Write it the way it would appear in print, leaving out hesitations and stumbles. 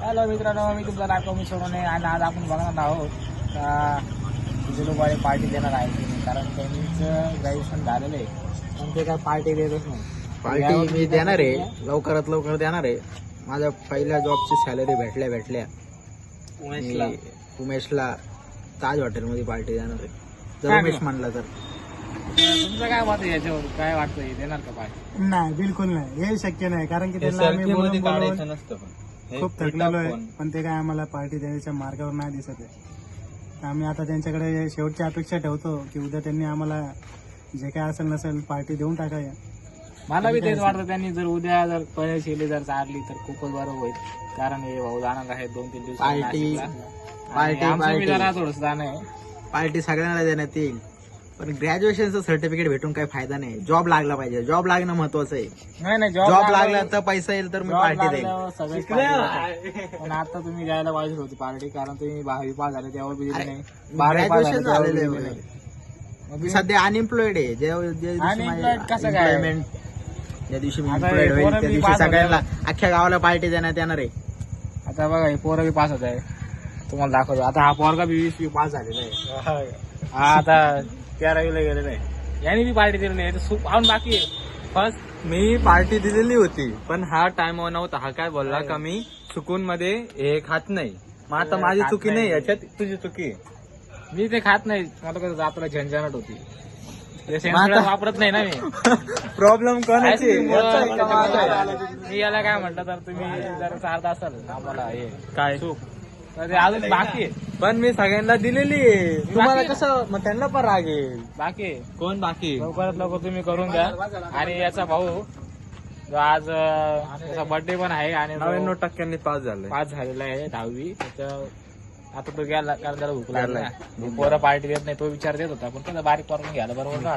Hello मित्रांनो, मी तुमचा दाखव मी सोडून आणि आज आपण बघणार आहोत लोक पार्टी देणार आहे की नाही. कारण त्यांचं ग्रॅज्युएशन झालेलं आहे पण ते काय पार्टी देतच नाही. पार्टी मी देणार आहे, लवकरात लवकर देणार आहे. माझ्या पहिल्या जॉबची सॅलरी भेटल्या उमेशला ताज हॉटेलमध्ये पार्टी देणार आहे. जर उमेश म्हणला तर तुमचं काय मत आहे याच्यावर? काय वाटतं देणार का पार्टी? नाही, बिलकुल नाही. हे शक्य नाही. कारण की त्यांना आम्ही बोलून बोलून खूप थकलेलो आहे, पण ते काय आम्हाला पार्टी द्यायच्या मार्गावर नाही दिसत आहे. आम्ही आता त्यांच्याकडे शेवटची अपेक्षा ठेवतो की उद्या त्यांनी आम्हाला जे काय असेल नसेल पार्टी देऊन टाकाय. मला बी तेच वाटतं, त्यांनी जर उद्या जर पळेशिली जर चालली तर खूपच बरं होईल. कारण हे भाऊ जाणार आहे 2-3 दिवस थोडस जाणं आहे. पार्टी सगळ्यांना देण्यात येईल, पण ग्रॅज्युएशनचं सर्टिफिकेट भेटून काही फायदा नाही. जॉब लागला पाहिजे, जॉब लागणं महत्वाचं आहे. नाही जॉब लागला तर पैसा येईल तर मी पार्टी देईल. पण आता तुम्ही द्यायला पाहिजे होती पार्टी, कारण तुम्ही 12वी पास झाले त्यावर बी दिली नाही. ग्रॅज्युएशन झालेलं आहे. मी सध्या अनएम्प्लॉइड आहे. Unemployed कसं काय? एम्प्लॉयमेंट ज्या दिवशी मी आता एम्प्लॉइड होईल पोरं त्या बी दिवशी पास सगळ्यांना होतात. अख्ख्या गावाला पार्टी देण्यात येणार आहे. आता बघा हे पोरं बी पास होत आहे, तुम्हाला दाखवतो. आता हा पोरगा बी 20वी पास झालेला आहे. हा आता 13वीला गेलेला आहे. याने बी पार्टी दिली नाही. पाहून बाकी आहे. फर्स्ट मी पार्टी दिलेली होती, पण हा टाइम नव्हता. हा काय बोलला का मी चुकून मध्ये हे खात नाही. मग आता माझी खात चुकी नाही. नाही, याच्यात तुझी चुकी आहे. मी ते खात नाही. मला कसं आपला झंझानट होती. ते सेन्सर वापरत नाही ना मी. प्रॉब्लेम कोणाची मी याला काय म्हटलं तर तुम्ही जर चालत असाल आम्हाला हे काय चूक तर ते अजून बाकी आहे. पण मी सगळ्यांना दिलेली आहे. तुम्हाला बाकी कसं मग त्यांना पण राग येईल. बाकी आहे. कोण बाकी? लवकरात लवकर तुम्ही करून द्या. आणि याचा भाऊ जो आज त्याचा बर्थडे पण आहे आणि 99% पास झाले. पास झालेला आहे 10वी. त्याच्या आता तो गेला कारण त्याला भूक लागला. पोरं पार्टी देत नाही तो विचार देत होता, पण त्याला बारीक करून घ्यायला बरोबर ना.